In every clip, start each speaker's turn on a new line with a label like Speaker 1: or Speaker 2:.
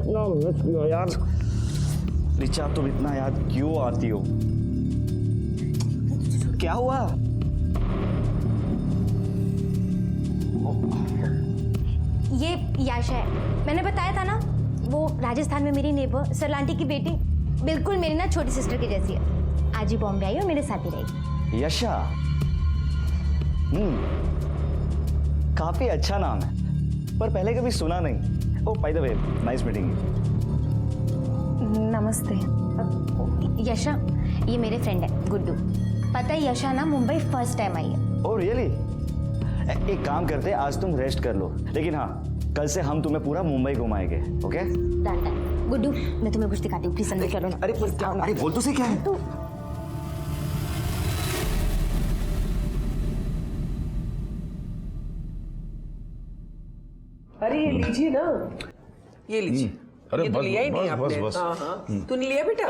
Speaker 1: इतना मिस किया यार।
Speaker 2: रिचा, तुम इतना याद क्यों आती हो? क्या हुआ?
Speaker 3: ये याशा है, मैंने बताया था ना, वो राजस्थान में मेरी नेबर सरलांटी की बेटी, बिल्कुल मेरी ना छोटी सिस्टर की जैसी है। आज ही बॉम्बे आई और मेरे साथ ही रहेगी।
Speaker 2: यशा, काफी अच्छा नाम है, पर पहले कभी सुना नहीं। Oh by the way, nice meeting.
Speaker 3: नमस्ते। यशा, ये मेरे फ्रेंड है गुड्डू। पता है यशा ना मुंबई फर्स्ट टाइम आई है।
Speaker 2: Oh really? एक काम करते हैं, आज तुम रेस्ट कर लो, लेकिन हाँ, कल से हम तुम्हें पूरा मुंबई घुमाएंगे। Okay
Speaker 3: done. गुड्डू, मैं तुम्हें कुछ दिखाती हूँ, प्लीज अंदर चलो ना।
Speaker 2: अरे बोल तो सही, क्या है?
Speaker 4: अरे ये लीजिए ना, ये लीजिए।
Speaker 5: अरे
Speaker 4: ये तो
Speaker 5: बस,
Speaker 4: लिया ही नहीं
Speaker 5: बस,
Speaker 4: आपने।
Speaker 5: बस।
Speaker 4: हाँ। तूने लिया बेटा?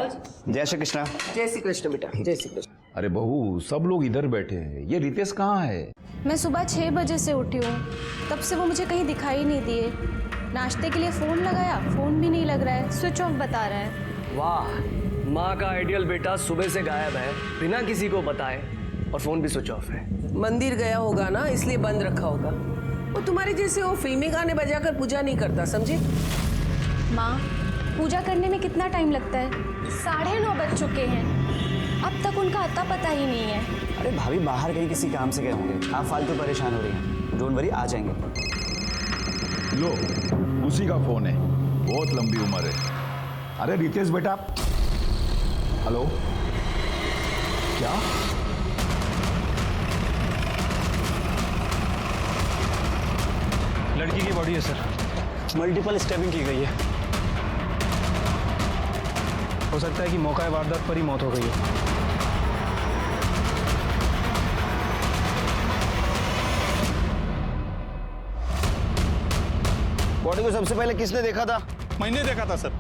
Speaker 2: जय श्री कृष्णा।
Speaker 4: जय श्री कृष्ण बेटा, जय श्री कृष्ण।
Speaker 5: अरे बहू, सब लोग इधर बैठे हैं, ये रितेश कहाँ है?
Speaker 6: मैं सुबह 6 बजे से उठी हूँ, तब से वो मुझे कहीं दिखाई नहीं दिए। नाश्ते के लिए फ़ोन लगाया, फ़ोन भी नहीं लग रहा है, स्विच ऑफ बता रहा है।
Speaker 7: वाह, माँ का आइडियल बेटा सुबह से गायब है, बिना किसी को बताए, और फोन भी स्विच ऑफ है।
Speaker 4: मंदिर गया होगा ना, इसलिए बंद रखा होगा। वो तुम्हारे जैसे वो फिल्मी गाने बजाकर पूजा नहीं करता, समझे?
Speaker 6: माँ, पूजा करने में कितना टाइम लगता है? 9:30 बज चुके हैं, अब तक उनका अता पता ही नहीं है।
Speaker 2: अरे भाभी, बाहर कहीं किसी काम से गए होंगे, आप फालतू परेशान हो रही हैं। डोंट वरी, आ जाएंगे।
Speaker 5: लो, उसी का फोन है, बहुत लंबी उम्र है। अरे रितेश बेटा, हेलो, क्या?
Speaker 8: लड़की की बॉडी है सर, मल्टीपल स्टैबिंग की गई है। हो सकता है कि मौका वारदात पर ही मौत हो गई है।
Speaker 2: बॉडी को सबसे पहले किसने देखा था?
Speaker 9: मैंने देखा था सर।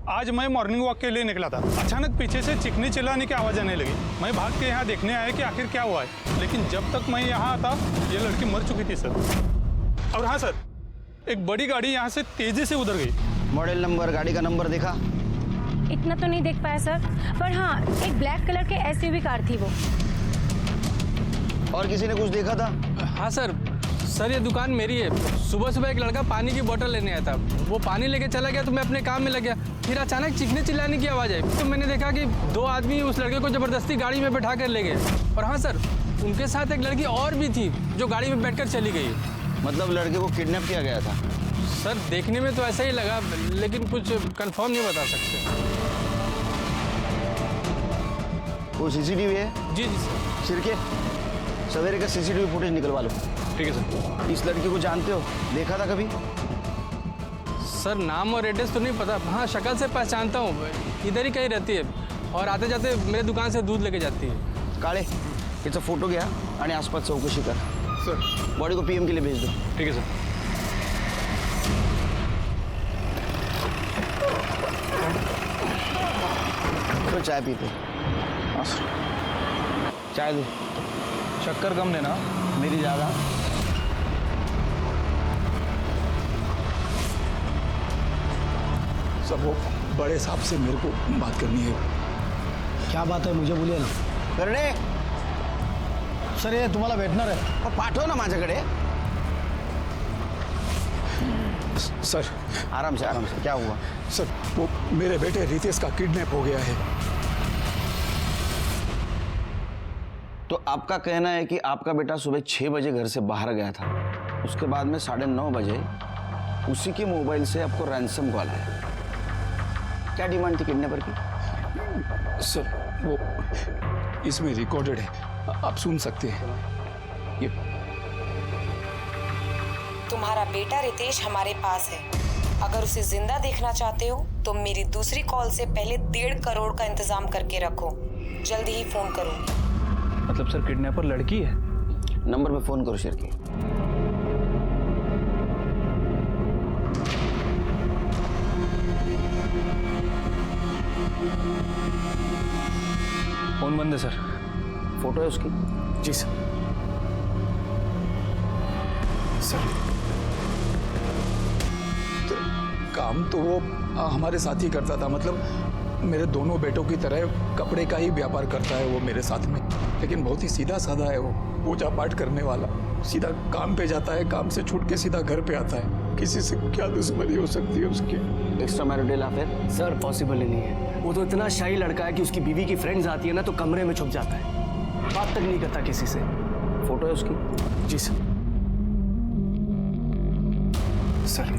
Speaker 9: आज मैं मॉर्निंग वॉक के लिए निकला था, अचानक पीछे से चिकनी चिल्लाने की आवाज़ आने लगी। मैं भाग के यहाँ देखने आया कि आखिर क्या हुआ है, लेकिन जब तक मैं यहाँ आता ये लड़की मर चुकी थी सर। और हाँ सर, एक बड़ी गाड़ी यहाँ से तेजी से उधर गई।
Speaker 2: मॉडल नंबर, गाड़ी का नंबर देखा?
Speaker 3: इतना तो नहीं देख पाया सर, पर हाँ, एक ब्लैक कलर के एसयूवी कार थी वो।
Speaker 2: और किसी ने कुछ देखा था?
Speaker 8: हाँ सर, ये दुकान मेरी है। सुबह सुबह एक लड़का पानी की बोतल लेने आया था, वो पानी लेके चला गया तो मैं अपने काम में लग गया। फिर अचानक चीखने चिल्लाने की आवाज़ आई, तो मैंने देखा कि 2 आदमी उस लड़के को ज़बरदस्ती गाड़ी में बैठा कर ले गए। और हाँ सर, उनके साथ एक लड़की और भी थी जो गाड़ी में बैठकर चली गई।
Speaker 2: मतलब लड़के को किडनैप किया गया था?
Speaker 8: सर देखने में तो ऐसा ही लगा, लेकिन कुछ कंफर्म नहीं बता सकते।
Speaker 2: वो सीसीटीवी है?
Speaker 8: जी जी सर।
Speaker 2: सिरके, सवेरे का सीसीटीवी फुटेज निकलवा लो।
Speaker 8: ठीक है सर।
Speaker 2: इस लड़की को जानते हो? देखा था कभी?
Speaker 8: सर नाम और एड्रेस तो नहीं पता, हाँ शक्ल से पहचानता हूँ, इधर ही कहीं रहती है और आते जाते मेरे दुकान से दूध लेके जाती है।
Speaker 2: काळे, याचा फोटो घ्या आणि आसपास चौकशी कर।
Speaker 8: सर
Speaker 2: बॉडी को पीएम के लिए भेज दो।
Speaker 8: ठीक है सर।
Speaker 2: तो चाय पीते? चाय दो।
Speaker 8: शक्कर कम देना।
Speaker 2: मेरी ज़्यादा।
Speaker 5: सब वो बड़े साहब से मेरे को बात करनी है।
Speaker 1: क्या बात है, मुझे बोलिए ना।
Speaker 2: करणे
Speaker 1: सर, ये तुम्हाला भेटणार आहे।
Speaker 2: पाठव ना माझ्याकडे।
Speaker 5: सर
Speaker 2: आराम से, आराम से। क्या हुआ?
Speaker 5: सर, वो मेरे बेटे रितेश का किडनैप हो गया है।
Speaker 2: तो आपका कहना है कि आपका बेटा सुबह 6 बजे घर से बाहर गया था, उसके बाद में 9:30 बजे उसी के मोबाइल से आपको रैंसम कॉल आया। क्या डिमांड थी किडनैपर की?
Speaker 5: सर वो इसमें रिकॉर्डेड है, आप सुन सकते हैं। ये
Speaker 10: तुम्हारा बेटा रितेश हमारे पास है। अगर उसे जिंदा देखना चाहते हो तो मेरी दूसरी कॉल से पहले 1.5 करोड़ का इंतजाम करके रखो। जल्दी ही फोन करूंगी।
Speaker 8: मतलब सर किडनैपर लड़की है?
Speaker 2: नंबर पे फोन करो शिरके।
Speaker 8: फोन बंद है सर।
Speaker 2: फोटो है उसकी?
Speaker 5: जी सर। सर तो काम तो वो हमारे साथ ही करता था। मतलब मेरे दोनों बेटों की तरह कपड़े का ही व्यापार करता है वो मेरे साथ में, लेकिन बहुत ही सीधा साधा है वो, पूजा पाठ करने वाला। सीधा काम पे जाता है, काम से छूट के सीधा घर पे आता है। किसी से क्या दुश्मनी हो सकती है उसकी?
Speaker 2: Extra marital affair?
Speaker 7: Sir possible ही नहीं है। वो तो इतना शाही लड़का है कि उसकी बीवी की फ्रेंड्स आती है ना तो कमरे में छुप जाता है, बात तक नहीं करता किसी से।
Speaker 2: फोटो है उसकी?
Speaker 7: जी सर। सर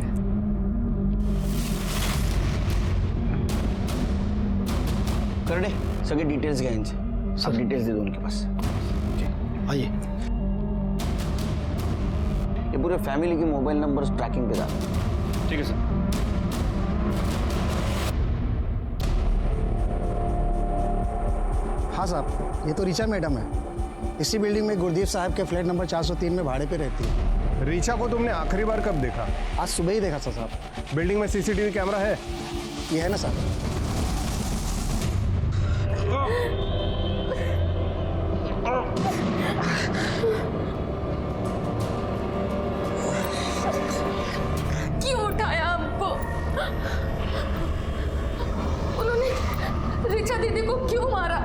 Speaker 2: कर दे सगे डिटेल्स क्या इनसे, सब डिटेल्स दे दो उनके पास।
Speaker 1: आइए।
Speaker 2: ये पूरे फैमिली के मोबाइल नंबर्स ट्रैकिंग पे डाल।
Speaker 7: ठीक है सर।
Speaker 1: हाँ साहब, ये तो ऋचा मैडम है। इसी बिल्डिंग में गुरदीप साहब के फ्लैट नंबर 403 में भाड़े पे रहती है।
Speaker 11: रीचा को तुमने आखिरी बार कब देखा?
Speaker 1: आज सुबह ही देखा था साहब।
Speaker 11: बिल्डिंग में सीसीटीवी कैमरा है?
Speaker 1: ये है ना साहब।
Speaker 6: क्यों उठाया हमको? उन्होंने ऋचा दीदी को क्यों मारा?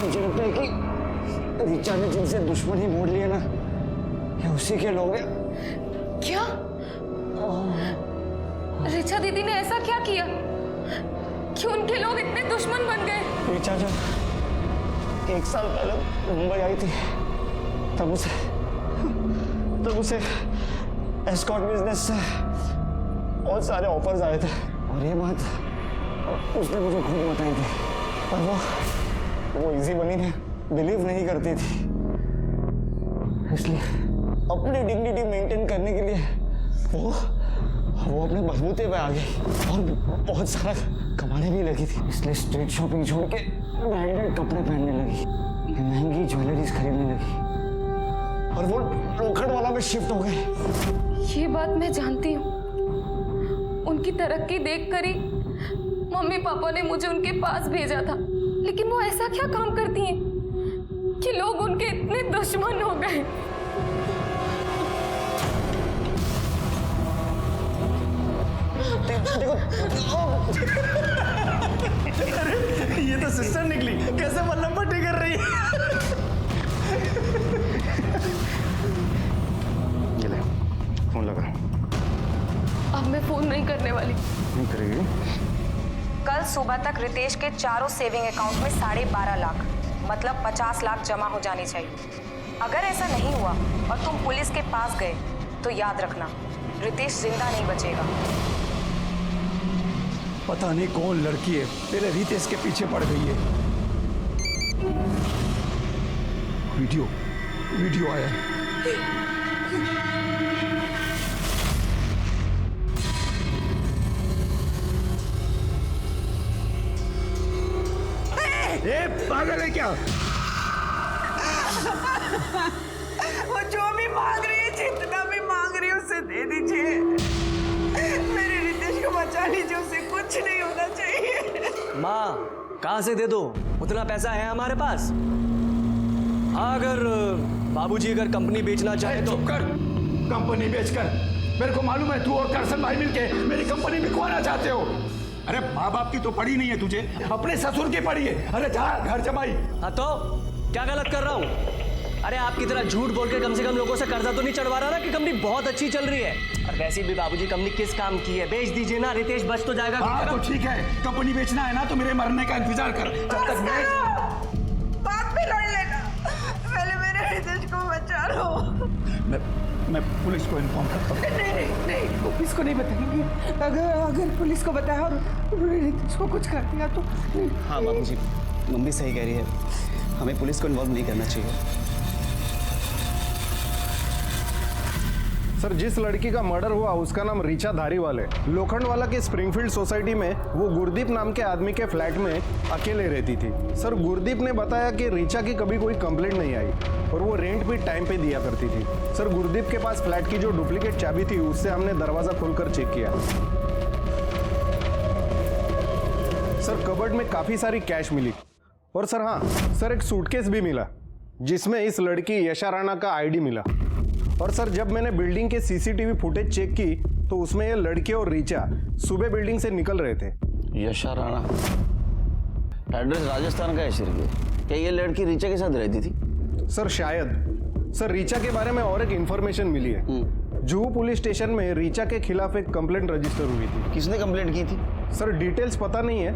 Speaker 2: मुझे लगता है कि ऋचा ने जिनसे दुश्मनी मोड़ लिया ना, ये उसी के लोग हैं।
Speaker 6: क्या? ऋचा दीदी ने ऐसा क्या किया? क्यों उनके लोग इतने दुश्मन बन गए?
Speaker 2: ऋचा जब 1 साल पहले मुंबई आई थी तब उसे एस्कॉर्ट बिजनेस से बहुत सारे ऑफर्स आए थे, और ये बात उसने मुझे खुद बताई थी, पर वो इजी बनी ने बिलीव नहीं करती थी। इसलिए अपनी डिग्निटी मेंटेन करने के लिए वो अपने बलबूते पे आ गई और बहुत सारा कमाने भी लगी थी। इसलिए स्ट्रीट शॉपिंग छोड़ के ब्रांडेड कपड़े पहनने लगी, महंगी ज्वेलरीज खरीदने लगी, और वो लोखंड वाला में शिफ्ट हो गई।
Speaker 6: ये बात मैं जानती हूँ। उनकी तरक्की देखकर ही मम्मी पापा ने मुझे उनके पास भेजा था, लेकिन वो ऐसा क्या काम करती हैं कि लोग उनके इतने दुश्मन हो गए?
Speaker 1: ये तो सिस्टर निकली, कैसे मल्लम पट्टी कर रही है।
Speaker 11: ये ले, फोन लगा।
Speaker 6: अब मैं फोन नहीं करने वाली।
Speaker 11: नहीं करेगी?
Speaker 10: कल सुबह तक रितेश के चारों सेविंग अकाउंट में 12.5 लाख मतलब 50 लाख जमा हो जानी चाहिए। अगर ऐसा नहीं हुआ और तुम पुलिस के पास गए तो याद रखना रितेश जिंदा नहीं बचेगा।
Speaker 5: पता नहीं कौन लड़की है तेरे रितेश के पीछे पड़ गई है। वीडियो आया है।
Speaker 11: ए, पागल है क्या?
Speaker 4: वो जो भी मांग रही है, जितना भी मांग रही है उसे दे दीजिए। मेरे रितेश को बचा लीजिए, उसे कुछ नहीं होना चाहिए।
Speaker 7: माँ कहाँ से दे दो, उतना पैसा है हमारे पास। हाँ, अगर बाबूजी अगर कंपनी बेचना चाहे तो।
Speaker 5: चुप कर। कंपनी बेचकर मेरे को मालूम है तू और करसन भाई मिलके मेरी कंपनी बिकवाना चाहते हो। अरे माँ बाप की तो पड़ी नहीं है तुझे, अपने ससुर की पड़ी है। अरे जा घर जमाई।
Speaker 7: हाँ तो क्या गलत कर रहा हूँ? अरे आपकी तरह झूठ बोल के कम से कम लोगों से कर्जा तो नहीं चढ़वा रहा ना कि कंपनी बहुत अच्छी चल रही है। और वैसे भी बाबूजी कंपनी किस काम की है, बेच दीजिए ना, रितेश बच तो जाएगा।
Speaker 5: हाँ तो ठीक है, कंपनी बेचना है ना तो मेरे मरने का इंतजार कर। जब तक मैं
Speaker 4: बात भी लड़ लेना, पहले मेरे रितेश को बचा लो।
Speaker 5: मैं पुलिस को इन्फॉर्म करता हूँ।
Speaker 4: नहीं, पुलिस को नहीं बताएंगे। अगर पुलिस को बताया और रितेश को कुछ कर दिया तो।
Speaker 12: हाँ बाबूजी, मम्मी सही कह रही है, हमें पुलिस को इन्वॉल्व नहीं करना चाहिए।
Speaker 11: सर, जिस लड़की का मर्डर हुआ उसका नाम ऋचा धारीवाल है। लोखंडवाला के स्प्रिंगफील्ड सोसाइटी में वो गुरदीप नाम के आदमी के फ्लैट में अकेले रहती थी। सर, गुरदीप ने बताया कि ऋचा की कभी कोई कंप्लेंट नहीं आई और वो रेंट भी टाइम पे दिया करती थी। सर, गुरदीप के पास फ्लैट की जो डुप्लीकेट चाबी थी उससे हमने दरवाजा खोलकर चेक किया। सर, कबर्ड में काफी सारी कैश मिली और सर हाँ सर, एक सूटकेस भी मिला जिसमें इस लड़की यशा राणा का आईडी मिला। और सर जब मैंने बिल्डिंग के सीसीटीवी फुटेज चेक की तो उसमें ये लड़के और रीचा सुबह बिल्डिंग से निकल रहे थे।
Speaker 2: यशा राणा, एड्रेस राजस्थान का है शिरके। क्या ये लड़की रीचा के साथ रहती थी?
Speaker 11: सर शायद। सर रीचा के बारे में और एक इंफॉर्मेशन मिली है। जुहू पुलिस स्टेशन में रीचा के खिलाफ एक कंप्लेंट रजिस्टर हुई थी।
Speaker 2: किसने कंप्लेंट की थी?
Speaker 11: सर डिटेल्स पता नहीं है,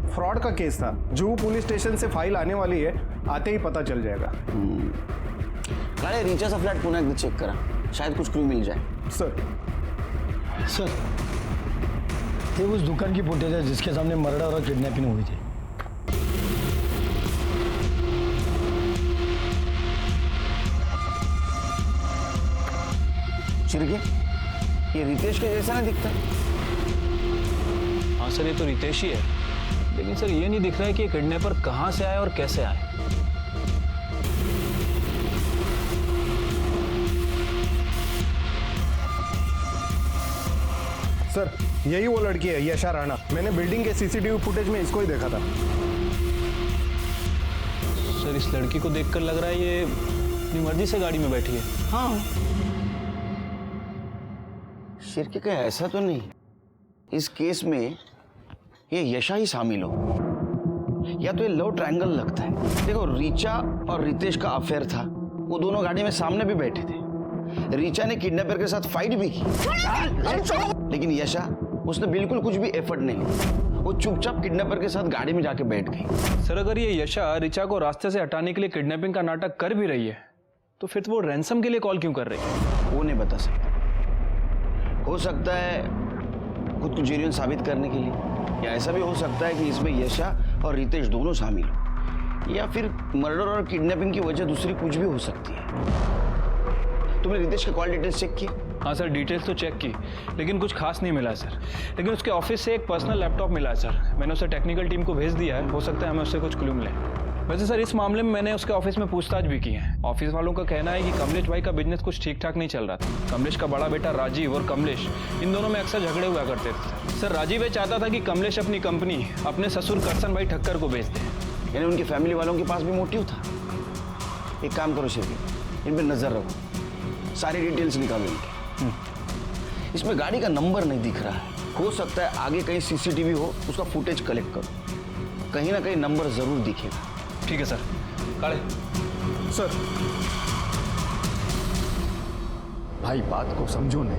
Speaker 11: फ्रॉड का केस था। जुहू पुलिस स्टेशन से फाइल आने वाली है, आते ही पता चल जाएगा।
Speaker 2: अरे रीचा सा फ्लैट पुनः एक चेक करा, शायद कुछ क्लू मिल जाए।
Speaker 13: सर ये उस दुकान की फुटेज है जिसके सामने मर्डर और किडनैपिंग हुई थी।
Speaker 2: चिरके, ये रितेश के जैसा नहीं दिखता?
Speaker 14: हाँ सर, ये तो रितेश ही है, लेकिन सर ये नहीं दिख रहा है कि ये किडनैपर कहाँ से आए और कैसे आए।
Speaker 11: सर यही वो लड़की है, यशा राणा। मैंने बिल्डिंग के सीसीटीवी फुटेज में इसको ही देखा था।
Speaker 14: सर इस लड़की को देखकर लग रहा है ये अपनी मर्जी से गाड़ी में बैठी है।
Speaker 2: हाँ, शिरके का ऐसा तो नहीं इस केस में ये यशा ही शामिल हो, या तो ये लव ट्रायंगल लगता है। देखो रीचा और रितेश का अफेयर था, वो दोनों गाड़ी में सामने भी बैठे थे। रीचा ने किडनैपर के साथ फाइट भी की, लेकिन यशा उसने बिल्कुल कुछ भी एफर्ट नहीं लिया, वो चुपचाप किडनैपर के साथ गाड़ी में जाके बैठ गई।
Speaker 14: सर अगर ये यशा रीचा को रास्ते से हटाने के लिए किडनैपिंग का नाटक कर भी रही है तो फिर वो रैंसम के लिए कॉल क्यों कर रही है?
Speaker 2: वो नहीं बता सकता। हो सकता है खुद को जेन्युइन साबित करने के लिए, या ऐसा भी हो सकता है कि इसमें यशा और रितेश दोनों शामिल हो, या फिर मर्डर और किडनैपिंग की वजह दूसरी कुछ भी हो सकती है। तुमने रितेश के कॉल डिटेल्स चेक की?
Speaker 14: हाँ सर, डिटेल्स तो चेक की, लेकिन कुछ खास नहीं मिला सर। लेकिन उसके ऑफिस से एक पर्सनल लैपटॉप मिला है सर, मैंने उसे टेक्निकल टीम को भेज दिया है, हो सकता है हमें उससे कुछ क्लू मिले। वैसे सर इस मामले में मैंने उसके ऑफिस में पूछताछ भी की है। ऑफिस वालों का कहना है कि कमलेश भाई का बिजनेस कुछ ठीक ठाक नहीं चल रहा था। कमलेश का बड़ा बेटा राजीव और कमलेश, इन दोनों में अक्सर झगड़े हुआ करते थे। सर राजीव ये चाहता था कि कमलेश अपनी कंपनी अपने ससुर करसन भाई ठक्कर को बेच दे,
Speaker 2: यानी उनकी फैमिली वालों के पास भी मोटिव था। एक काम करो शिरके, इन पर नजर रखो, सारी डिटेल्स निकालो इनकी। इसमें गाड़ी का नंबर नहीं दिख रहा है, हो सकता है आगे कहीं सीसीटीवी हो, उसका फुटेज कलेक्ट करो, कहीं ना कहीं नंबर जरूर दिखेगा।
Speaker 14: ठीक है सर। काले
Speaker 11: सर
Speaker 5: भाई बात को समझो नहीं,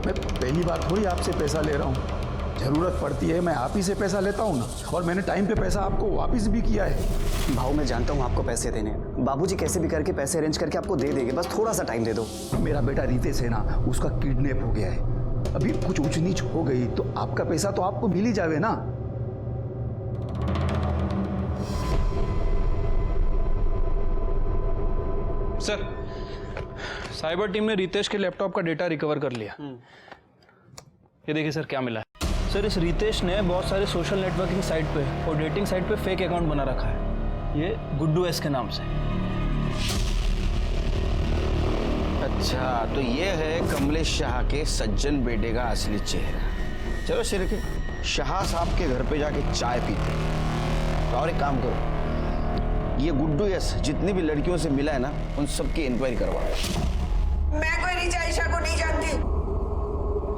Speaker 5: मैं पहली बार थोड़ी आपसे पैसा ले रहा हूँ। जरूरत पड़ती है मैं आप ही से पैसा लेता हूँ ना, और मैंने टाइम पे पैसा आपको वापस भी किया है।
Speaker 12: भाऊ मैं जानता हूँ आपको पैसे देने, बाबूजी कैसे भी करके पैसे अरेंज करके आपको दे देंगे, बस थोड़ा सा टाइम दे दो।
Speaker 5: मेरा बेटा रितेश है ना, उसका किडनैप हो गया है, अभी कुछ ऊंच नीच हो गई तो आपका पैसा तो आपको मिल ही जावे ना।
Speaker 14: सर साइबर टीम ने रितेश के लैपटॉप का डेटा रिकवर कर लिया। ये देखिए सर क्या मिला है। सर इस रितेश ने बहुत सारे सोशल नेटवर्किंग साइट पे और डेटिंग साइट पे फेक अकाउंट बना रखा है, ये गुड्डू एस के नाम से।
Speaker 2: अच्छा, तो ये है कमलेश शाह के सज्जन बेटे का असली चेहरा। चलो शिरके, शाह साहब के घर पे जाके चाय पीते, तो और एक काम करो, ये गुड्डू यस जितनी भी लड़कियों से मिला है ना, उन सबकी इंक्वायरी करवाओ।
Speaker 4: मैं कोई रीचा ईशा को नहीं जानती,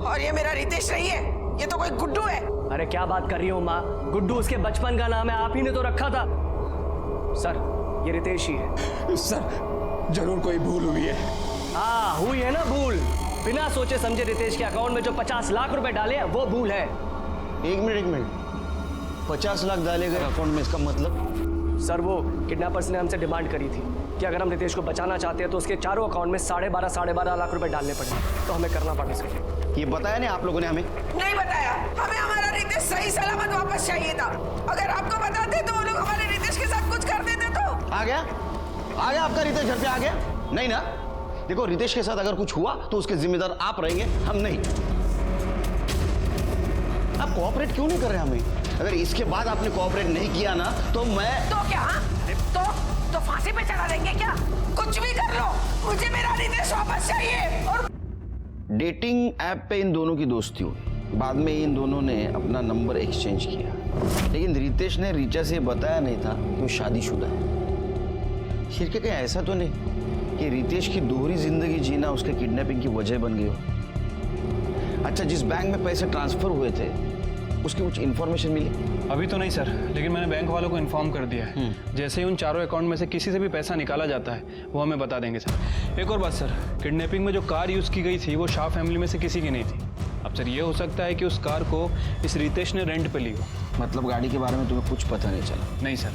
Speaker 4: और ये मेरा रितेश नहीं है, ये तो कोई गुड्डू है।
Speaker 7: अरे क्या बात कर रही हो माँ, गुड्डू उसके बचपन का नाम है, आप ही ने तो रखा था। सर ये रितेश ही है।
Speaker 5: सर जरूर कोई भूल हुई है।
Speaker 7: हाँ हुई है ना भूल, बिना सोचे समझे रितेश के अकाउंट में जो 50 लाख रुपए डाले हैं वो भूल है।
Speaker 2: एक मिनट, 50 लाख डाले गए अकाउंट में, इसका मतलब?
Speaker 7: सर वो किडनैपर्स ने हमसे डिमांड करी थी कि अगर हम रितेश को बचाना चाहते हैं तो उसके चारों अकाउंट में 12.5 लाख रुपए डालने पड़े, तो हमें करना पड़ा सर।
Speaker 2: ये बताया नहीं आप लोगों ने हमें?
Speaker 4: नहीं बताया, हमें हमारा रितेश सही सलामत वापस चाहिए था। अगर आपको बताते तो वो लोग हमारे रितेश के साथ कुछ कर देते तो।
Speaker 2: आ गया आपका रितेश घर पे आ गया? नहीं ना? देखो रितेश के साथ अगर कुछ हुआ तो उसके जिम्मेदार आप रहेंगे, हम नहीं। आप कोऑपरेट क्यों नहीं कर रहे हमें? अगर इसके बाद आपने कोऑपरेट नहीं किया ना तो मैं
Speaker 4: तो क्या तो फांसी पे चढ़ा देंगे क्या? कुछ भी कर लो, मुझे मेरा रितेश वापस चाहिए। और
Speaker 2: डेटिंग ऐप पे इन दोनों की दोस्ती हुई, बाद में इन दोनों ने अपना नंबर एक्सचेंज किया, लेकिन रितेश ने रीचा से बताया नहीं था कि वो शादीशुदा है। शिरके कहीं ऐसा तो नहीं कि कि रितेश की दोहरी जिंदगी जीना उसके किडनैपिंग की वजह बन गई हो। अच्छा, जिस बैंक में पैसे ट्रांसफर हुए थे उसकी कुछ इन्फॉर्मेशन मिली?
Speaker 14: अभी तो नहीं सर, लेकिन मैंने बैंक वालों को इन्फॉर्म कर दिया है। जैसे ही उन चारों अकाउंट में से किसी से भी पैसा निकाला जाता है वो हमें बता देंगे सर। एक और बात सर, किडनैपिंग में जो कार यूज़ की गई थी वो शाह फैमिली में से किसी की नहीं थी। अब सर ये हो सकता है कि उस कार को इस रितेश ने रेंट पे ली हो।
Speaker 2: मतलब गाड़ी के बारे में तुम्हें कुछ पता नहीं चला?
Speaker 14: नहीं सर,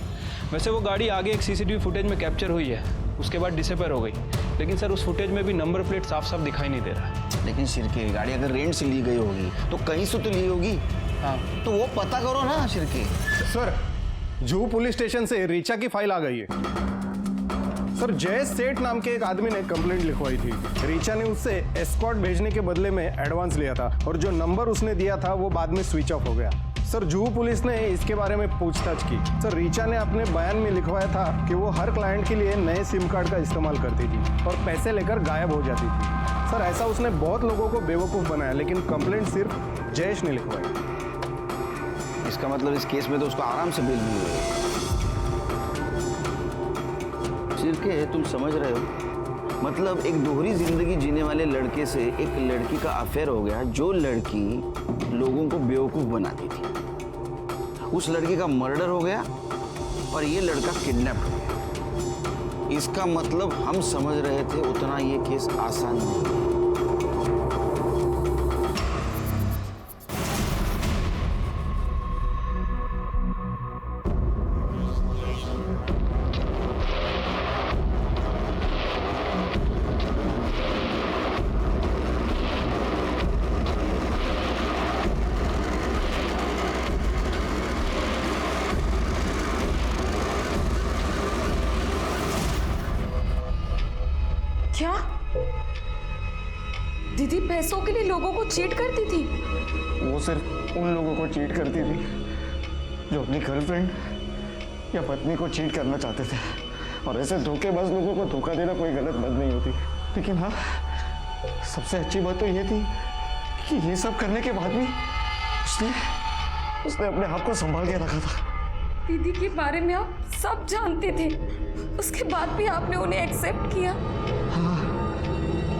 Speaker 14: वैसे वो गाड़ी आगे एक सीसीटीवी फुटेज में कैप्चर हुई है, उसके बाद डिसअपीयर हो गई, लेकिन सर उस फुटेज में भी नंबर प्लेट साफ साफ दिखाई नहीं दे रहा है।
Speaker 2: लेकिन शिरके, गाड़ी अगर रेंट से ली गई होगी तो कहीं से तो ली होगी।
Speaker 14: हाँ,
Speaker 2: तो वो पता करो ना Shirke.
Speaker 11: Sir, Juhu police station से रीचा की फाइल आ गई है। सर, जय सेठ नाम के एक आदमी ने कंप्लेंट लिखवाई थी। रीचा ने उससे एस्कॉर्ट भेजने के बदले में एडवांस लिया था और जो नंबर उसने दिया था वो बाद में स्विच ऑफ हो गया। सर, जुहू पुलिस ने इसके बारे में पूछताछ की। सर, रीचा ने अपने बयान में लिखवाया था कि वो हर क्लाइंट के लिए नए सिम कार्ड का इस्तेमाल करती थी और पैसे लेकर गायब हो जाती थी। सर, ऐसा उसने बहुत लोगों को बेवकूफ़ बनाया, लेकिन कंप्लेंट सिर्फ जयेश ने लिखवाई।
Speaker 2: इसका मतलब इस केस में तो उसको आराम से बेल मिल गई। शिरके, तुम समझ रहे हो? मतलब एक दोहरी जिंदगी जीने वाले लड़के से एक लड़की का अफेयर हो गया, जो लड़की लोगों को बेवकूफ बनाती थी। उस लड़की का मर्डर हो गया और ये लड़का किडनैप हो गया। इसका मतलब हम समझ रहे थे उतना ये केस आसान नहीं।
Speaker 6: क्या दीदी पैसों के लिए लोगों को चीट करती थी?
Speaker 12: वो सिर्फ उन लोगों को चीट करती थी जो अपनी गर्लफ्रेंड या पत्नी को चीट करना चाहते थे। और ऐसे धोखेबाज लोगों को धोखा देना कोई गलत बात नहीं होती। लेकिन हाँ, सबसे अच्छी बात तो ये थी कि ये सब करने के बाद भी उसने अपने आप को संभाल के रखा था।
Speaker 6: दीदी के बारे में आप सब जानते थे, उसके बाद भी आपने उन्हें एक्सेप्ट किया?
Speaker 12: हाँ,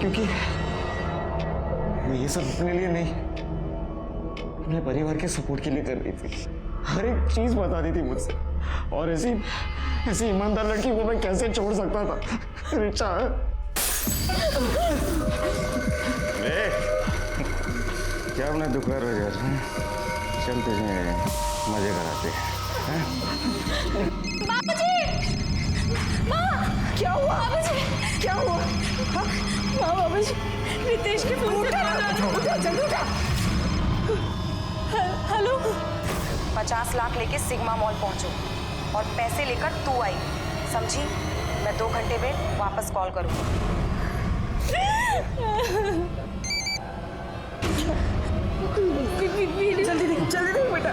Speaker 12: क्योंकि मैं ये सब अपने लिए नहीं, अपने परिवार के सपोर्ट के लिए कर रही थी। हर एक चीज बताती थी मुझसे, और ऐसी ईमानदार लड़की को मैं कैसे छोड़ सकता था? रिचा, क्या अपना दुकान हो जा रहा है? चल तुझे मजे कराते हैं।
Speaker 6: बाबूजी! माँ! क्या हुआ? बाबूजी! क्या हुआ? माँ, बाबूजी, रितेश के फोन से हेलो।
Speaker 10: 50 लाख लेके सिग्मा मॉल पहुंचो और पैसे लेकर तू आई, समझी? मैं 2 घंटे में वापस कॉल करूंगी।
Speaker 4: जल्दी देख बेटा।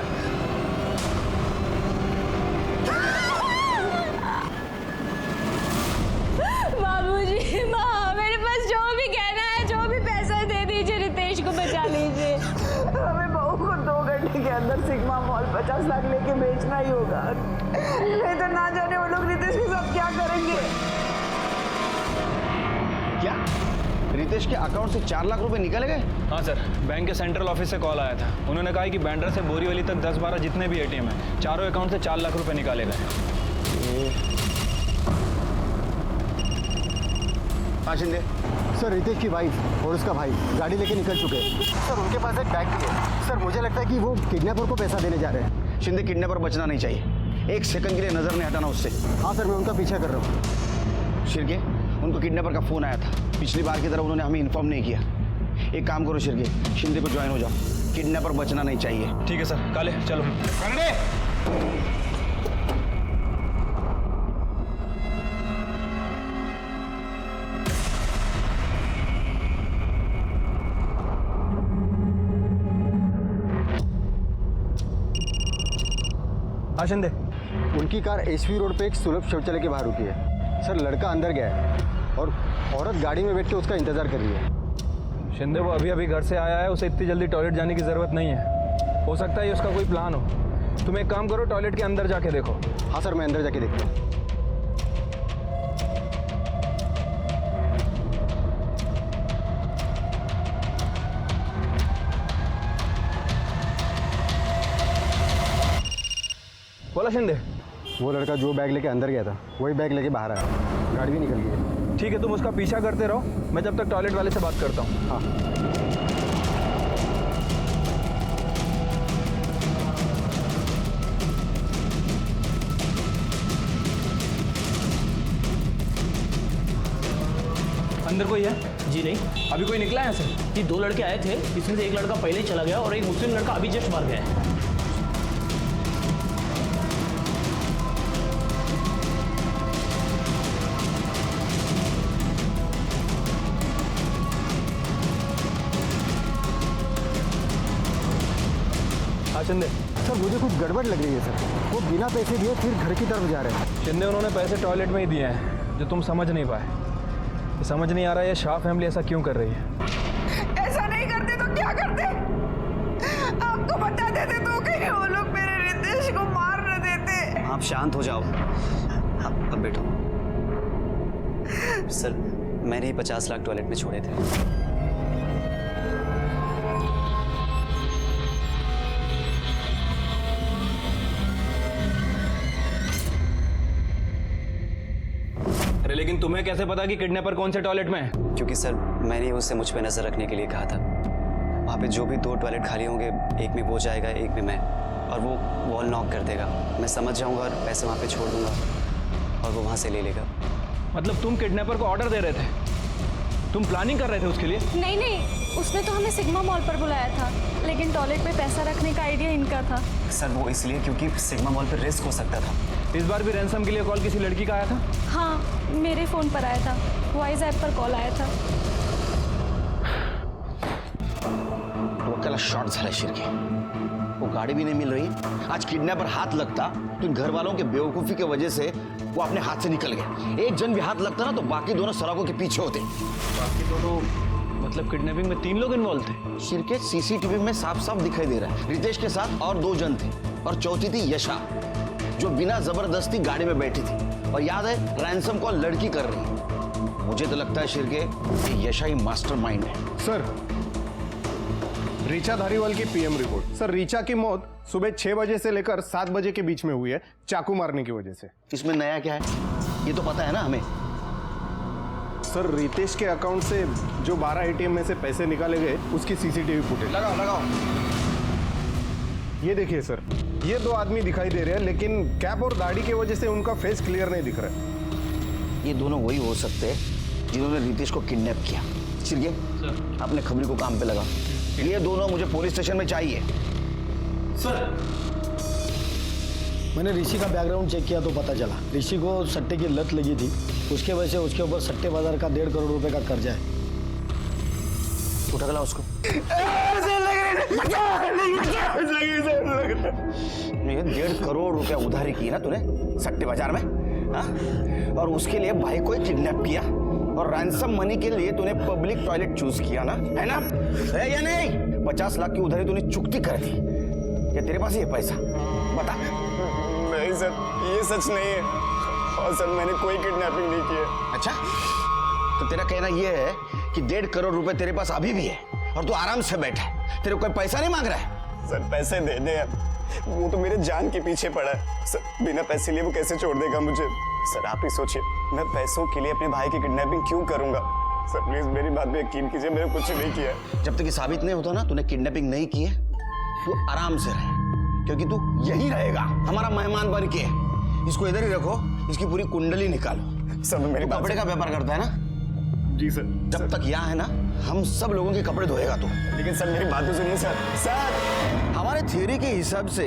Speaker 3: बाबूजी, माँ, मेरे पास जो भी कहना है, जो भी पैसा दे दीजिए, रितेश को बचा लीजिए।
Speaker 4: हमें बहू को 2 घंटे के अंदर सिग्मा मॉल 50 लाख लेके बेचना ही होगा, नहीं तो ना जाने वो लोग रितेश के साथ क्या करेंगे।
Speaker 2: क्या रितेश के अकाउंट से 4 लाख रुपए निकाले गए?
Speaker 14: हाँ सर, बैंक के सेंट्रल ऑफिस से कॉल आया था। उन्होंने कहा कि बैंड्रा से बोरीवली तक 10-12 जितने भी एटीएम है, चारों अकाउंट से 4 लाख रुपए निकाले गए।
Speaker 2: हाँ शिंदे।
Speaker 13: सर, रितेश की वाइफ और उसका भाई गाड़ी लेके निकल चुके हैं। सर, उनके पास एक बैग भी है। सर, मुझे लगता है कि वो किडनैपर को पैसा देने जा रहे हैं।
Speaker 2: शिंदे, किडनैपर बचना नहीं चाहिए। एक सेकंड के लिए नजर नहीं हटाना उससे।
Speaker 13: हाँ सर, मैं उनका पीछा कर रहा हूँ।
Speaker 2: शिरके, उनको किडनैपर का फोन आया था। पिछली बार की तरह उन्होंने हमें इन्फॉर्म नहीं किया। एक काम करो शिरके, शिंदे को ज्वाइन हो जाओ। किडनैपर बचना नहीं चाहिए।
Speaker 14: ठीक है सर, काले चलो।
Speaker 13: हाँ शिंदे, उनकी कार एसवी रोड पे एक सुलभ शौचालय के बाहर रुकी है। सर, लड़का अंदर गया है और औरत गाड़ी में बैठ के उसका इंतजार कर रही है।
Speaker 14: शिंदे वो अभी घर से आया है, उसे इतनी जल्दी टॉयलेट जाने की ज़रूरत नहीं है। हो सकता है उसका कोई प्लान हो। तुम एक काम करो, टॉयलेट के अंदर जाके देखो।
Speaker 13: हाँ सर, मैं अंदर जाके देखता हूँ।
Speaker 14: बोला शिंदे।
Speaker 13: वो लड़का जो बैग लेके अंदर गया था वही बैग लेके बाहर आया, गाड़ी भी निकल गई।
Speaker 14: ठीक है, तुम उसका पीछा करते रहो, मैं जब तक टॉयलेट वाले से बात करता हूँ।
Speaker 13: हाँ।
Speaker 14: अंदर कोई है?
Speaker 7: जी नहीं।
Speaker 14: अभी कोई निकला है यहाँ से?
Speaker 7: जी 2 लड़के आए थे, इसमें से एक लड़का पहले ही चला गया और एक मुस्लिम लड़का अभी जस्ट बाहर गया है।
Speaker 14: हाँ शिंदे।
Speaker 13: सर मुझे कुछ गड़बड़ लग रही है सर, वो बिना पैसे दिए फिर घर की तरफ जा रहे हैं।
Speaker 14: शिंदे, उन्होंने पैसे टॉयलेट में ही दिए हैं जो तुम समझ नहीं पाए। समझ नहीं आ रहा है ये शाह फैमिली ऐसा क्यों कर रही है।
Speaker 4: ऐसा नहीं करते तो क्या करते? आपको बता देते तो कहीं वो लोग मेरे रितेश को मार न देते।
Speaker 7: आप शांत हो जाओ। अब बैठो। सर मैंने ही 50 लाख टॉयलेट में छोड़े थे।
Speaker 14: अरे लेकिन तुम्हें कैसे पता कि किडनैपर कौन से टॉयलेट में है?
Speaker 7: क्योंकि सर मैंने उससे मुझ पे नजर रखने के लिए कहा था। वहाँ पे जो भी 2 टॉयलेट खाली होंगे, एक में वो जाएगा, एक में मैं, और वो वॉल नॉक कर देगा। मैं समझ जाऊंगा और पैसे वहाँ पे छोड़ दूंगा और वो वहाँ से ले लेगा।
Speaker 14: मतलब तुम किडनैपर को ऑर्डर दे रहे थे? तुम प्लानिंग कर रहे थे उसके लिए?
Speaker 6: नहीं नहीं, उसने तो हमें सिग्मा मॉल पर बुलाया था, लेकिन टॉयलेट में पैसा रखने का आइडिया इनका था।
Speaker 7: सर वो इसलिए क्योंकि सिग्मा मॉल पर रिस्क हो सकता था।
Speaker 14: इस बार भी रैंसम के लिए कॉल किसी लड़की का आया था?
Speaker 6: हाँ, मेरे फ़ोन पर आया था, वॉइस ऐप पर कॉल आया था।
Speaker 2: डोक्याला शॉर्ट झाला शिर्के, वो गाड़ी भी नहीं मिल रही। आज किडनैपर हाथ लगता तो इन घर वालों के बेवकूफी की वजह से वो अपने हाथ से निकल गया। एक जन भी हाथ लगता ना तो बाकी दोनों सड़कों के पीछे होते।
Speaker 14: बाकी दोनों मतलब किडनैपिंग में 3 लोग इन्वॉल्व थे?
Speaker 2: शिर्के सीसीटीवी में साफ साफ दिखाई दे रहा है। रितेश के साथ और 2 जन थे और चौथी थी यशा, जो बिना जबरदस्ती गाड़ी में बैठी थी। और याद है रैंसम कॉल लड़की कर रही है। मुझे तो लगता है शिर्के ये यशा ही मास्टरमाइंड है।
Speaker 11: सर रीचा धारीवाल की पीएम रिपोर्ट। सर रीचा की मौत सुबह 6 बजे से लेकर 7 बजे के बीच में हुई है, चाकू मारने की वजह से।
Speaker 2: इसमें नया क्या है ये तो पता है ना हमें।
Speaker 11: सर रितेश के अकाउंट से जो 12 एटीएम में से पैसे निकाले गए उसकी सीसीटीवी फुटेज
Speaker 2: लगाओ।
Speaker 11: ये देखिए सर, ये 2 आदमी दिखाई दे रहे हैं, लेकिन कैप और दाढ़ी की वजह से उनका फेस क्लियर नहीं दिख रहा है।
Speaker 2: ये दोनों वही हो सकते हैं जिन्होंने रितेश को किडनैप किया। चिरगे अपने खबरी को काम पे लगा। ये दोनों मुझे पुलिस स्टेशन में चाहिए।
Speaker 15: सर मैंने ऋषि का बैकग्राउंड चेक किया तो पता चला ऋषि को सट्टे की लत लगी थी, उसके वजह से उसके ऊपर सट्टे बाजार का 1.5 करोड़ रुपए का कर्जा है।
Speaker 2: उठा गला उसको। ये 1.5 करोड़ रुपया उधारी की ना तूने सट्टे बाजार में, हाँ? और उसके लिए भाई को किडनैप किया और रैंसम मनी के लिए तूने पब्लिक टॉयलेट चूज किया ना, है ना? है या नहीं? 50 लाख की उधारी तूने चुकती कर दी। क्या तेरे पास ये पैसा? बता।
Speaker 12: नहीं सर, ये सच नहीं है। और सर मैंने कोई किडनैपिंग नहीं की है।
Speaker 2: अच्छा, तो तेरा कहना ये है कि 1.5 करोड़ रुपए तेरे पास अभी भी है और तू आराम से बैठा है, तेरे कोई पैसा नहीं मांग रहा है?
Speaker 12: सर पैसे दे दे, वो तो मेरे जान के पीछे पड़ा है सर। बिना पैसे लिए वो कैसे छोड़ देगा मुझे? सर आप ही सोचिए, मैं पैसों के लिए अपने भाई की किडनैपिंग क्यों करूंगा? सर प्लीज मेरी बात पे यकीन कीजिए, मैंने कुछ नहीं किया।
Speaker 2: जब तक ये साबित नहीं होता ना तूने किडनैपिंग नहीं की है, तू आराम से रहे, क्योंकि तू यही रहेगा हमारा मेहमान बन के। इसको इधर ही रखो, इसकी पूरी कुंडली निकालो।
Speaker 12: सब मेरे
Speaker 2: कपड़े का व्यापार करता है ना?
Speaker 12: जी सर।
Speaker 2: जब तक यहाँ है ना हम सब लोगों के कपड़े धोएगा तू।
Speaker 12: लेकिन सर मेरी बात तो सुनिए सर। सर
Speaker 2: हमारे थ्योरी के हिसाब से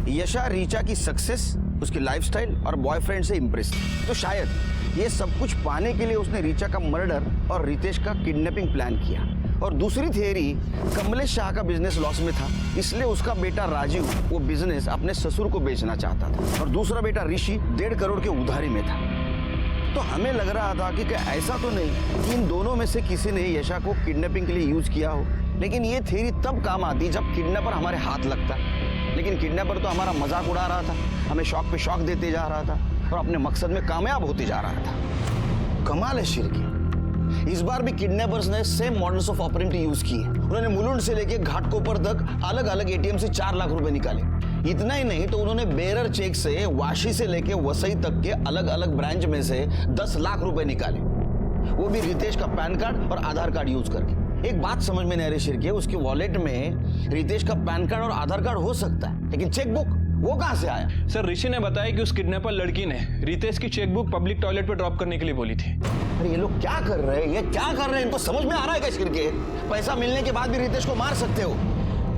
Speaker 2: यशा रीचा की सक्सेस, उसकी लाइफस्टाइल और बॉयफ्रेंड से इम्प्रेस थी, तो शायद ये सब कुछ पाने के लिए उसने रीचा का मर्डर और रितेश का किडनैपिंग प्लान किया। और दूसरी थियरी, कमलेश शाह का बिजनेस लॉस में था, इसलिए उसका बेटा राजीव वो बिजनेस अपने ससुर को बेचना चाहता था और दूसरा बेटा ऋषि 1.5 करोड़ के उधारी में था। तो हमें लग रहा था कि ऐसा तो नहीं कि इन दोनों में से किसी ने यशा को किडनैपिंग के लिए यूज किया हो, लेकिन ये थियरी तब काम आती जब किडनैपर हमारे हाथ लगता। लेकिन किडनैपर तो हमारा मजाक उड़ा रहा था, हमें शौक पे शौक देते जा रहा था और अपने मकसद में कामयाब होते जा रहा था। कमाल है शिर्के, इस बार भी किडनैपर्स ने सेम मॉडल्स ऑफ ऑपरेंटी यूज किए। उन्होंने मुलुंड से लेके घाटकोपर तक अलग अलग एटीएम से 4 लाख रुपए निकाले। इतना ही नहीं तो उन्होंने बेरर चेक से वाशी से लेके वसई तक के अलग अलग ब्रांच में से 10 लाख रुपए निकाले, वो भी रितेश का पैन कार्ड और आधार कार्ड यूज करके। एक बात समझ में नहीं आ रही शिरके, उसके वॉलेट में रितेश का पैन कार्ड और आधार कार्ड हो सकता है, लेकिन चेकबुक वो कहां से आया?
Speaker 14: सर ऋषि ने बताया कि उस किडनैपर लड़की ने रितेश की चेकबुक पब्लिक टॉयलेट पे ड्रॉप करने के लिए बोली थी।
Speaker 2: अरे ये लोग क्या कर रहे हैं, ये क्या कर रहे हैं, इनको समझ में आ रहा है क्या शिरके? पैसा मिलने के बाद भी रितेश को मार सकते हो?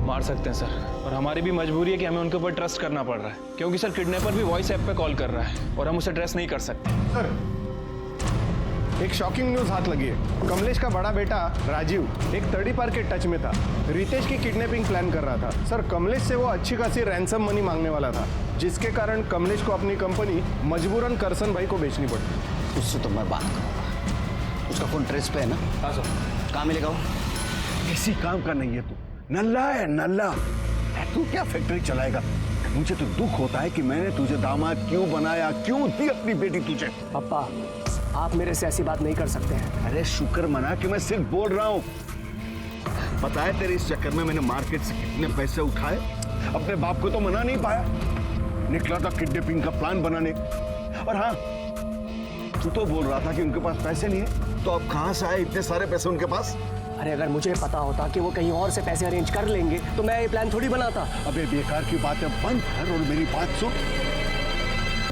Speaker 14: मार सकते हैं सर, और हमारी भी मजबूरी है कि हमें उनके ऊपर ट्रस्ट करना पड़ रहा है, क्योंकि सर किडनैपर भी वॉइस ऐप पे कॉल कर रहा है और हम उसे ट्रेस नहीं कर सकते।
Speaker 11: सर एक शॉकिंग न्यूज हाथ लगी है। कमलेश का बड़ा बेटा राजीव एक तड़ी पार के टच में था, रितेश की किडनैपिंग प्लान कर रहा था। सर कमलेश से वो अच्छी खासी रैंसम मनी मांगने वाला था, जिसके कारण कमलेश को अपनी कंपनी मजबूरन करसन भाई को बेचनी पड़ी।
Speaker 2: उससे तो मैं बात करूंगा, उसका फोन ट्रेस पे है ना?
Speaker 14: हाँ सर।
Speaker 2: कहाँ मिलेगा वो?
Speaker 16: किसी काम का नहीं है तू, नल्ला है नल्ला। तू क्या फैक्ट्री चलाएगा? मुझे तो दुख होता है कि मैंने तुझे दामाद क्यों बनाया, क्यों दी अपनी बेटी तुझे।
Speaker 17: पापा आप मेरे से ऐसी बात नहीं कर सकते हैं।
Speaker 16: अरे शुक्र मना कि मैं सिर्फ बोल रहा हूँ। पता है तेरे इस चक्कर में मैंने मार्केट से कितने पैसे उठाए, अपने बाप को तो मना नहीं पाया, निकला था किडनैपिंग का प्लान बनाने। और हाँ, तू तो बोल रहा था कि उनके पास पैसे नहीं है, तो अब कहाँ से आए इतने सारे पैसे उनके पास?
Speaker 17: अरे अगर मुझे पता होता कि वो कहीं और से पैसे अरेंज कर लेंगे तो मैं ये प्लान थोड़ी बनाता।
Speaker 16: अबे बेकार की बातें बंद कर और मेरी बात सुन।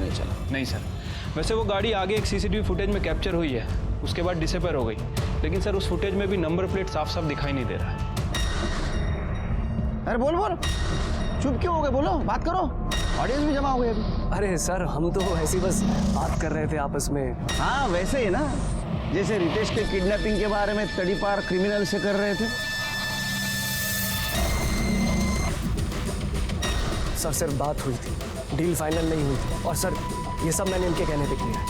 Speaker 14: नहीं चला। नहीं सर, वैसे वो गाड़ी आगे एक सीसीटीवी फुटेज में कैप्चर हुई है, उसके बाद डिसअपीयर हो गई, लेकिन सर उस फुटेज में भी नंबर प्लेट साफ साफ दिखाई नहीं दे रहा है।
Speaker 2: अरे बोल बोल, चुप क्यों हो गए? बोलो, बात करो, ऑडियंस भी जमा हो गई अभी।
Speaker 17: अरे सर हम तो ऐसी बस बात कर रहे थे आपस में।
Speaker 2: हाँ वैसे ही ना, जैसे रितेश के किडनैपिंग के बारे में तड़ीपार क्रिमिनल से कर रहे थे।
Speaker 17: सर सिर्फ बात हुई थी, डील फाइनल नहीं हुई थी, और सर ये सब मैंने इनके कहने पे किया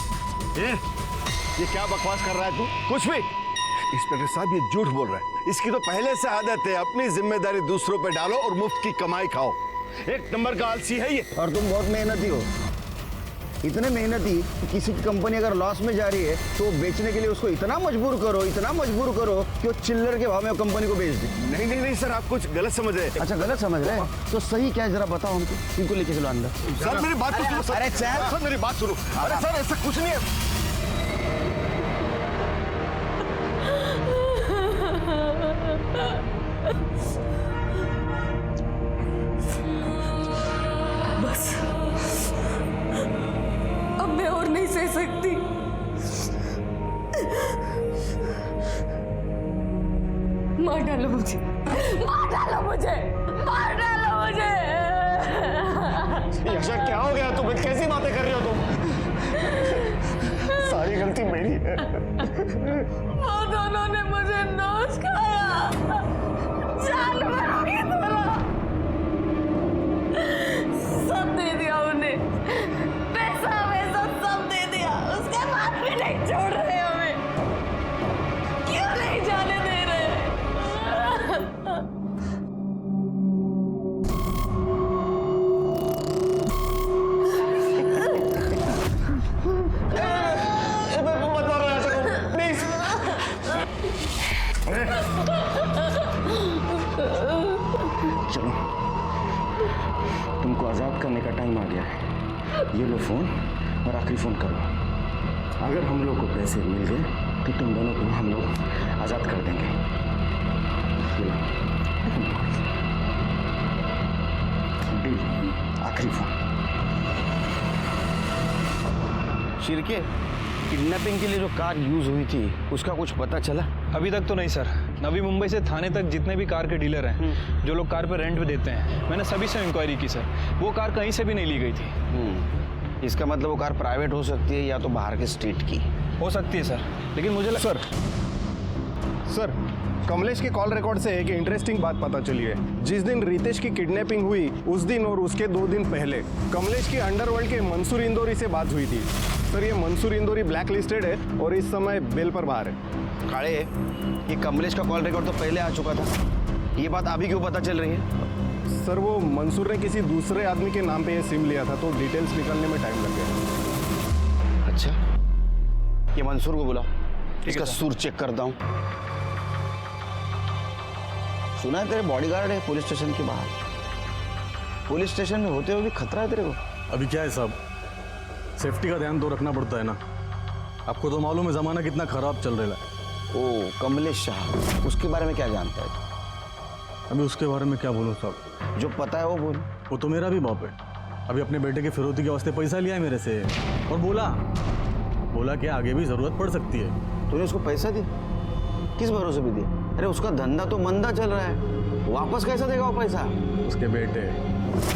Speaker 17: है।
Speaker 16: ये क्या बकवास कर रहा है तू? कुछ भी। इंस्पेक्टर साहब ये झूठ बोल रहा है, इसकी तो पहले से आदत है, अपनी जिम्मेदारी दूसरों पे डालो और मुफ्त की कमाई खाओ। एक नंबर का आलसी है ये।
Speaker 2: और तुम बहुत मेहनती हो, इतने मेहनती कि किसी की कंपनी अगर लॉस में जा रही है तो वो बेचने के लिए उसको इतना मजबूर करो कि वो चिल्लर के भाव में वो कंपनी को बेच दे।
Speaker 16: नहीं नहीं नहीं सर, आप कुछ गलत समझ रहे हैं।
Speaker 2: अच्छा गलत समझ रहे हैं तो सही क्या है जरा बताओ हमको, इनको लेके चलो अंदर।
Speaker 16: सर मेरी बात तो सुनो सर।
Speaker 2: अरे
Speaker 16: सर मेरी बात सुनो। अरे सर ऐसा कुछ नहीं है।
Speaker 6: बस अब मैं और नहीं सह सकती। मार डालो मुझे, मार डालो मुझे, मार डालो मुझे।
Speaker 12: यशा क्या हो गया तुम्हें? कैसी बातें कर रही हो तुम? सारी गलती मेरी है।
Speaker 6: वो दोनों ने मुझे नोच खाया, जानवर हो गया थोड़ा, सब दे दिया उन्हें, पैसा वैसा सब दे दिया, उसके बाद भी नहीं छोड़ रहे हमें। क्यों नहीं जाने दे रहे?
Speaker 2: चलो तुमको आजाद करने का टाइम आ गया है, ये लो फोन और आखिरी फोन करो। अगर हम लोग को पैसे मिल गए तो तुम दोनों को हम लोग आजाद कर देंगे। ये लो, आखिरी फोन। शिरके, किडनैपिंग के लिए जो कार यूज हुई थी उसका कुछ पता चला?
Speaker 14: अभी तक तो नहीं सर। नवी मुंबई से थाने तक जितने भी कार के डीलर हैं, जो लोग कार पे रेंट पे देते हैं, मैंने सभी से इंक्वायरी की सर। वो कार कहीं से भी नहीं ली गई थी।
Speaker 2: इसका मतलब वो कार प्राइवेट हो सकती है या तो बाहर के स्टेट की
Speaker 14: हो सकती है सर, लेकिन मुझे
Speaker 11: सर कमलेश के कॉल रिकॉर्ड से एक इंटरेस्टिंग बात पता चली है। जिस दिन रितेश की किडनैपिंग हुई उस दिन और उसके 2 दिन पहले कमलेश की अंडरवर्ल्ड के मंसूर इंदौरी से बात हुई थी। सर ये मंसूर इंदौरी ब्लैक लिस्टेड है और इस समय बेल पर बाहर है।
Speaker 2: काले, ये कमलेश का कॉल रिकॉर्ड तो पहले आ चुका था, ये बात अभी क्यों पता चल रही है?
Speaker 11: सर वो मंसूर ने किसी दूसरे आदमी के नाम पे ये सिम लिया था, तो डिटेल्स निकालने में टाइम लग गया।
Speaker 2: अच्छा, ये मंसूर को बुलाओ, इसका सुर चेक करता हूँ। सुना है तेरे बॉडीगार्ड है पुलिस स्टेशन के बाहर। पुलिस स्टेशन में होते हुए भी खतरा है तेरे को?
Speaker 18: अभी क्या है साहब, सेफ्टी का ध्यान तो रखना पड़ता है ना। आपको तो मालूम है जमाना कितना खराब चल रहा है।
Speaker 2: ओ कमलेश शाह, उसके बारे में क्या जानता है?
Speaker 18: अभी उसके बारे में क्या बोलूं साहब?
Speaker 2: जो पता है वो बोल।
Speaker 18: वो तो मेरा भी बाप है। अभी अपने बेटे की फिरौती के वास्ते पैसा लिया है मेरे से और बोला कि आगे भी जरूरत पड़ सकती है।
Speaker 2: तूने उसको पैसा दिया? किस भरोसे भी दिया? अरे उसका धंधा तो मंदा चल रहा है, वापस कैसे देगा वो पैसा?
Speaker 18: उसके बेटे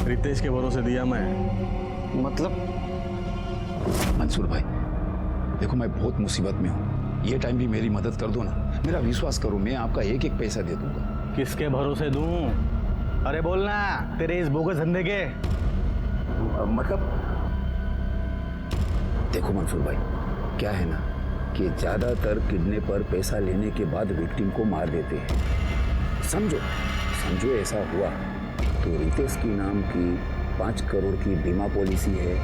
Speaker 18: रितेश के भरोसे दिया मैं।
Speaker 2: मतलब?
Speaker 5: मंसूर भाई देखो, मैं बहुत मुसीबत में हूँ, ये टाइम भी मेरी मदद कर दो ना। मेरा विश्वास करो, मैं आपका एक एक पैसा दे दूंगा।
Speaker 18: किसके भरोसे दूं? अरे बोलना तेरे इस बोगस धंधे के।
Speaker 5: मतलब देखो मंसूर भाई, क्या है ना कि ज्यादातर किडनैपर पैसा लेने के बाद विक्टिम को मार देते हैं। समझो ऐसा हुआ तो रितेश की नाम की 5 करोड़ की बीमा पॉलिसी है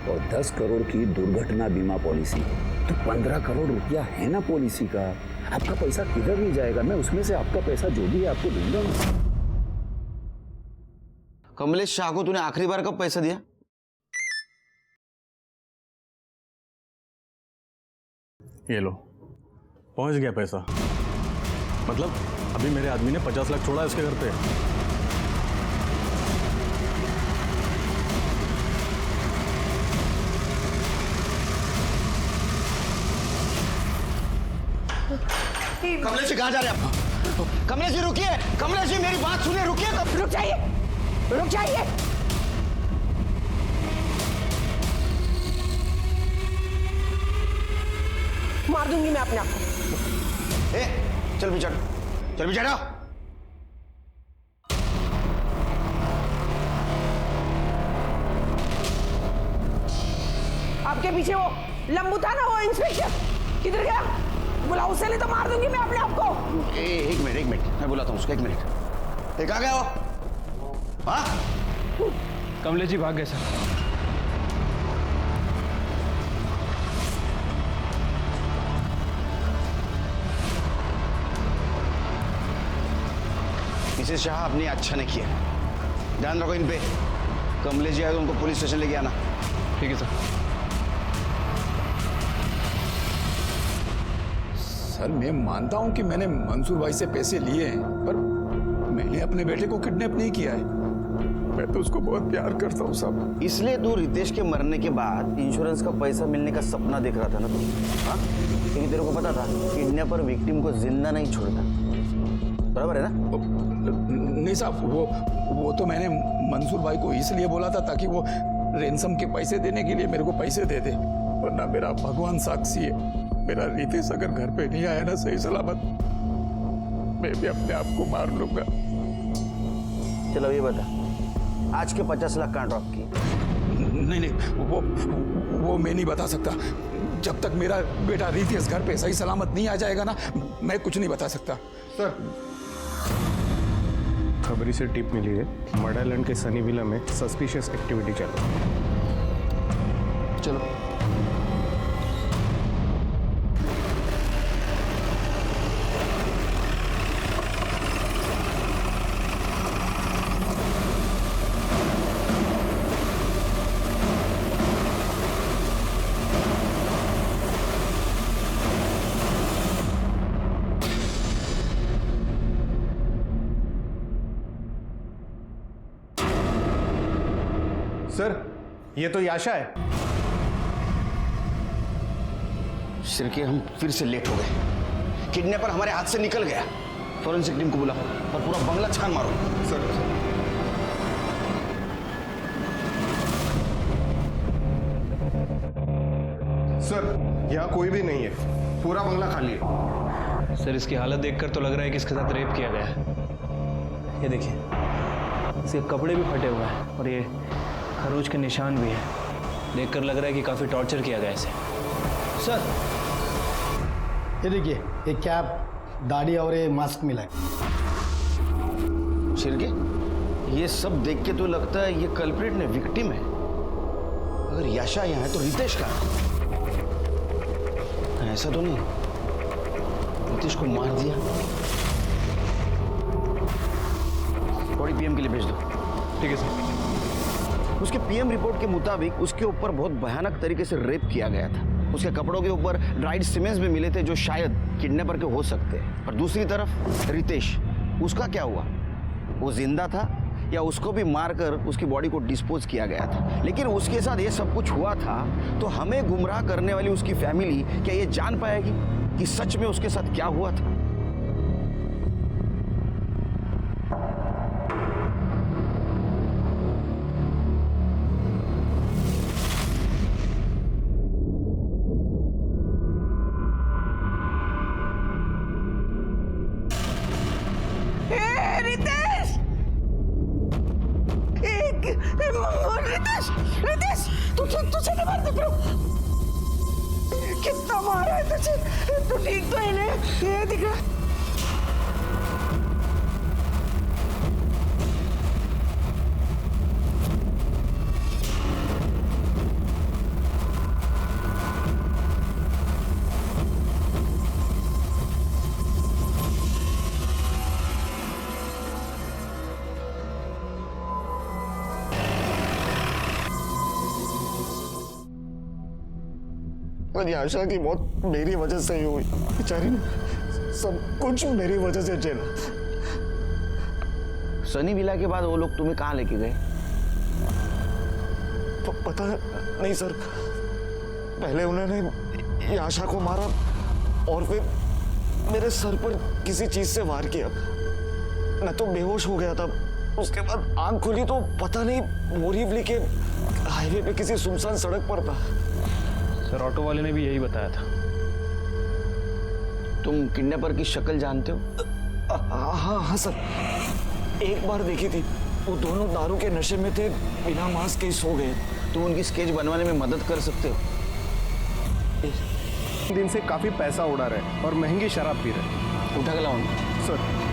Speaker 5: और 10 करोड़ की दुर्घटना बीमा पॉलिसी, तो 15 करोड़ रुपया है ना पॉलिसी का। आपका पैसा किधर नहीं जाएगा, मैं उसमें से आपका पैसा जो भी है आपको दूंगा।
Speaker 2: कमलेश शाह को तूने आखिरी बार कब पैसा दिया?
Speaker 18: ये लो, पहुंच गया पैसा। मतलब अभी मेरे आदमी ने 50 लाख छोड़ा है उसके घर पे।
Speaker 2: कमलेश जी कहाँ जा रहे हैं आप? कमलेश जी रुकिए, कमलेश जी मेरी बात सुनिए, रुकिए।
Speaker 4: रुक जाइए। मार दूंगी मैं अपने आप को।
Speaker 2: ए, चल पीछे हटो।
Speaker 4: आपके पीछे वो लंबू था ना, वो इंस्पेक्टर किधर गया? बुलाओ, उसे नहीं तो मार दूंगी मैं अपने आप को।
Speaker 2: एक मिनट मैं बुलाता हूँ उसको। 1 मिनट। कहाँ गया वो? हाँ?
Speaker 14: कमलेश जी भाग गए सर।
Speaker 2: मिसेस शाह, आपने अच्छा नहीं किया, ध्यान रखो इन पे। कमलेश जी आए तो उनको पुलिस स्टेशन लेके आना।
Speaker 14: ठीक है सर।
Speaker 5: सर मैं मानता हूं कि मैंने मंसूर भाई से पैसे लिए हैं, पर मैंने अपने बेटे को किडनैप नहीं किया है। मैं तो उसको बहुत प्यार करता हूँ साहब।
Speaker 2: इसलिए तू रितेश के मरने के बाद इंश्योरेंस का पैसा मिलने का सपना देख रहा था ना तू? हाँ, क्योंकि तेरे को पता था किडनैपर विक्टिम को जिंदा नहीं छोड़ता, बराबर है ना?
Speaker 5: नहीं साहब, वो तो मैंने मंसूर भाई को इसलिए बोला था ताकि वो रेंसम के पैसे देने के लिए मेरे को पैसे दे दे, वरना मेरा भगवान साक्षी है, मेरा रितेश अगर घर पे नहीं आया ना सही सलामत, मैं भी अपने आप को मार लूंगा।
Speaker 2: चलो ये बता, आज के 50 लाख कहाँ ड्रॉप किए?
Speaker 5: नहीं, वो मैं नहीं बता सकता। जब तक मेरा बेटा रितेश घर पे सही सलामत नहीं आ जाएगा ना, मैं कुछ नहीं बता सकता।
Speaker 11: सर, खबरी से टिप मिली है, मर्डर आइलैंड के सनी विला में सस्पिशियस एक्टिविटी चल रही है।
Speaker 2: चलो।
Speaker 11: सर, ये तो याशा है।
Speaker 2: शिरके, हम फिर से लेट हो गए। किडनैपर हमारे हाथ से निकल गया। फॉरेंसिक टीम को बुलाओ और पूरा बंगला छान मारो।
Speaker 11: सर, सर यहाँ कोई भी नहीं है, पूरा बंगला खाली है।
Speaker 14: सर इसकी हालत देखकर तो लग रहा है कि इसके साथ रेप किया गया है। ये देखिए, इसके कपड़े भी फटे हुए हैं और ये खरोच के निशान भी है। देखकर लग रहा है कि काफी टॉर्चर किया गया इसे।
Speaker 15: सर ये देखिए, ये कैप, दाढ़ी और ये मास्क मिला है।
Speaker 2: शिरके, ये सब देख के तो लगता है ये कल्प्रिट ने विक्टिम है। अगर याशा यहाँ है तो रितेश का, ऐसा तो नहीं रितेश को मार दिया? बॉडी पीएम के लिए भेज दो।
Speaker 14: ठीक है सर।
Speaker 2: उसके पीएम रिपोर्ट के मुताबिक उसके ऊपर बहुत भयानक तरीके से रेप किया गया था। उसके कपड़ों के ऊपर ड्राइड सीमेंट्स भी मिले थे जो शायद किडनैपर के हो सकते हैं। और दूसरी तरफ रितेश, उसका क्या हुआ? वो जिंदा था या उसको भी मारकर उसकी बॉडी को डिस्पोज किया गया था? लेकिन उसके साथ ये सब कुछ हुआ था तो हमें गुमराह करने वाली उसकी फैमिली क्या ये जान पाएगी कि सच में उसके साथ क्या हुआ था?
Speaker 4: रितेश, तुझे नहीं मार दिख रहा? कितना मारा है तुझे? तू ठीक तो है ना? ये दिख रहा?
Speaker 12: पर आशा की मौत मेरी वजह से ही हुई। बेचारी ने सब कुछ मेरी वजह से झेला।
Speaker 2: सनी विला के बाद वो लोग तुम्हें कहाँ लेके गए?
Speaker 12: पता नहीं सर। पहले उन्होंने आशा को मारा और फिर मेरे सर पर किसी चीज से वार किया। मैं तो बेहोश हो गया था। उसके बाद आंख खुली तो पता नहीं बोरीवली के हाईवे पे किसी सुनसान सड़क पर था।
Speaker 14: सर ऑटो वाले ने भी यही बताया था।
Speaker 2: तुम किडनैपर की शक्ल जानते हो?
Speaker 12: हाँ सर, एक बार देखी थी। वो दोनों दारू के नशे में थे, बिना मास्क के सो गए।
Speaker 2: तुम उनकी स्केच बनवाने में मदद कर सकते हो?
Speaker 11: दिन से काफी पैसा उड़ा रहे और महंगी शराब पी रहे।
Speaker 2: उठा के लाओ
Speaker 11: सर।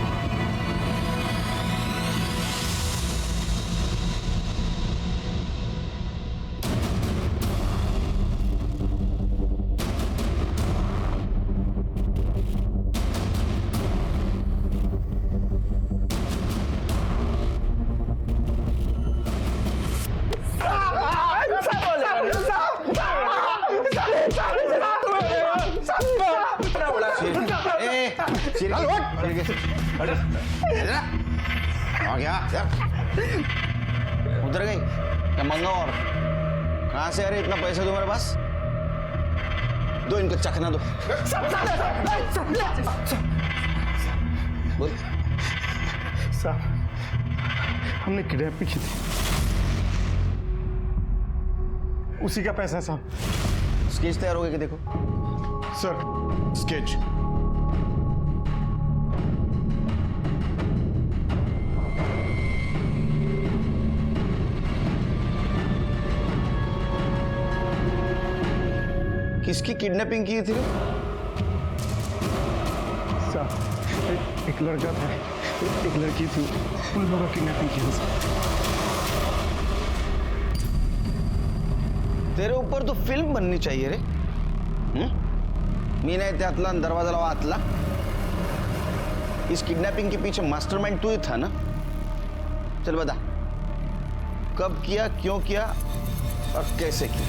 Speaker 2: उधर गई क्या? मंगा और कहां से आ रहे इतना पैसा तुम्हारे पास? दो इनको चखना दो। बोल।
Speaker 12: साहब, हमने किडनैप की थी, उसी का पैसा साहब।
Speaker 2: स्केच तैयार हो गया कि देखो।
Speaker 12: Sir sketch.
Speaker 2: किसकी किडनैपिंग की थी?
Speaker 12: साहब एक लड़का था, एक लड़की थी, उन लोगों का किडनैपिंग किया था।
Speaker 2: तेरे ऊपर तो फिल्म बननी चाहिए रे। मी नाही त्यातला दरवाजा लावा आतला। इस किडनैपिंग के पीछे मास्टरमाइंड तू ही था ना? चल बता, कब किया, क्यों किया और कैसे किया?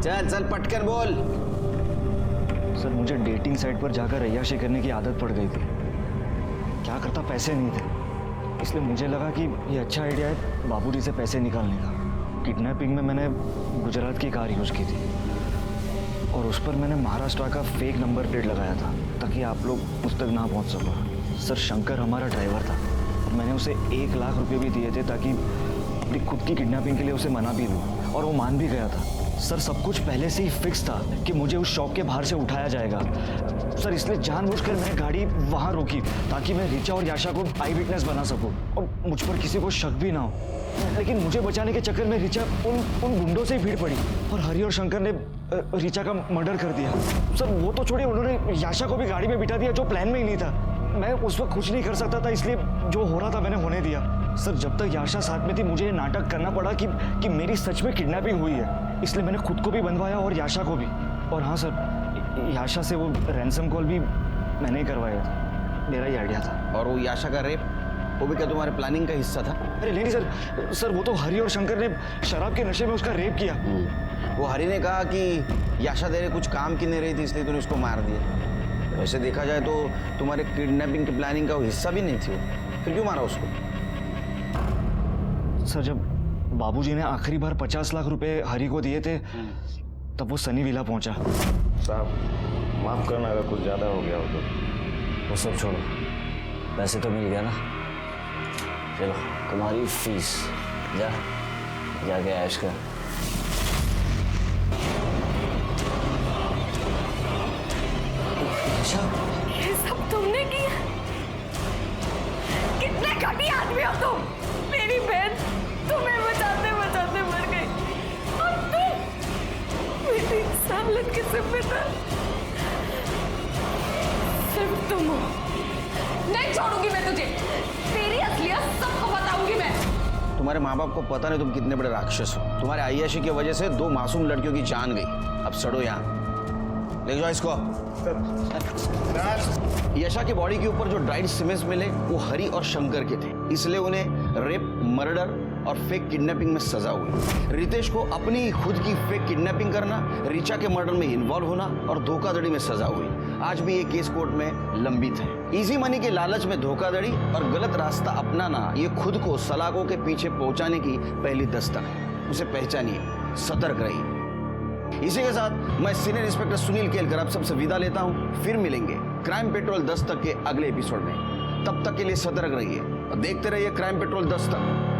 Speaker 2: चल चल पटकन बोल।
Speaker 12: सर मुझे डेटिंग साइट पर जाकर अय्याशी करने की आदत पड़ गई थी। क्या करता, पैसे नहीं थे, इसलिए मुझे लगा कि ये अच्छा आइडिया है बाबूजी से पैसे निकालने का। किडनैपिंग में मैंने गुजरात की कार यूज़ की थी और उस पर मैंने महाराष्ट्र का फेक नंबर प्लेट लगाया था ताकि आप लोग उस तक ना पहुंच सको। सर शंकर हमारा ड्राइवर था और मैंने उसे 1 लाख रुपए भी दिए थे ताकि अपनी खुद की किडनैपिंग के लिए उसे मना भी दूँ, और वो मान भी गया था। सर सब कुछ पहले से ही फिक्स था कि मुझे उस शॉप के बाहर से उठाया जाएगा। सर इसलिए जानबूझकर मैंने गाड़ी वहाँ रोकी ताकि मैं रिचा और याशा को आई विटनेस बना सकूं और मुझ पर किसी को शक भी ना हो। लेकिन मुझे बचाने के चक्कर में रिचा उन गुंडों से ही भीड़ पड़ी और हरि और शंकर ने रिचा का मर्डर कर दिया। सर वो तो छोड़िए, उन्होंने याशा को भी गाड़ी में बिठा दिया जो प्लान में ही नहीं था। मैं उस वक्त कुछ नहीं कर सकता था, इसलिए जो हो रहा था मैंने होने दिया। सर जब तक याशा साथ में थी मुझे ये नाटक करना पड़ा कि मेरी सच में किडनैपिंग हुई है, इसलिए मैंने खुद को भी बनवाया और याशा को भी। और हाँ सर, याशा से वो रैंसम कॉल भी मैंने ही करवाया था, मेरा ही आइडिया था।
Speaker 2: और वो याशा का रेप, वो भी क्या तुम्हारे प्लानिंग का हिस्सा था?
Speaker 12: अरे नहीं सर, वो तो हरी और शंकर ने शराब के नशे में उसका रेप किया।
Speaker 2: वो हरी ने कहा कि याशा तेरे कुछ काम की नहीं रही थी इसलिए तूने उसको मार दिया। वैसे देखा जाए तो तुम्हारे किडनैपिंग की प्लानिंग का वो हिस्सा भी नहीं थी, फिर क्यों मारा उसको?
Speaker 12: सर जब बाबूजी ने आखिरी बार 50 लाख रुपए हरी को दिए थे तब वो सनी विला पहुंचा।
Speaker 7: साहब माफ करना अगर कुछ ज़्यादा हो गया हो तो। वो सब छोड़ो, पैसे तो मिल गया ना, चलो तुम्हारी फीस, जाके ऐश कर।
Speaker 6: ये सब तुमने किया? कितने घटिया आदमी हो तुम। मेरी बहन तुम्हें बचाते बचाते मर गई और तुम मेरी सालत के जिम्मेदार सिर्फ तुम हो। नहीं छोड़ूंगी मैं तुझे, तेरी असलियत सबको बताऊंगी मैं।
Speaker 2: तुम्हारे माँ बाप को पता नहीं तुम कितने बड़े राक्षस हो। तुम्हारे आय्याशी की वजह से 2 मासूम लड़कियों की जान गई। अब सड़ो यहाँ, ले जाओ इसको। यशा की बॉडी के ऊपर जो ड्राइड सीमेंट्स मिले वो हरी और शंकर के थे, इसलिए उन्हें रेप, मर्डर और फेक किडनैपिंग में सजा हुई। रितेश को अपनी खुद की फेक किडनैपिंग करना, ऋचा के मर्डर में इन्वॉल्व होना और धोखाधड़ी में सजा हुई। आज भी ये केस कोर्ट में लंबित है। इजी मनी के लालच में धोखाधड़ी और गलत रास्ता अपनाना ये खुद को सलाखों के पीछे पहुंचाने की पहली दस्तक है। उसे पहचानिए, सतर्क रहिए। इसी के साथ मैं सीनियर इंस्पेक्टर सुनील केलकर आप सबसे विदा लेता हूं। फिर मिलेंगे क्राइम पेट्रोल 10 तक के अगले एपिसोड में। तब तक के लिए सतर्क रहिए और देखते रहिए क्राइम पेट्रोल 10 तक।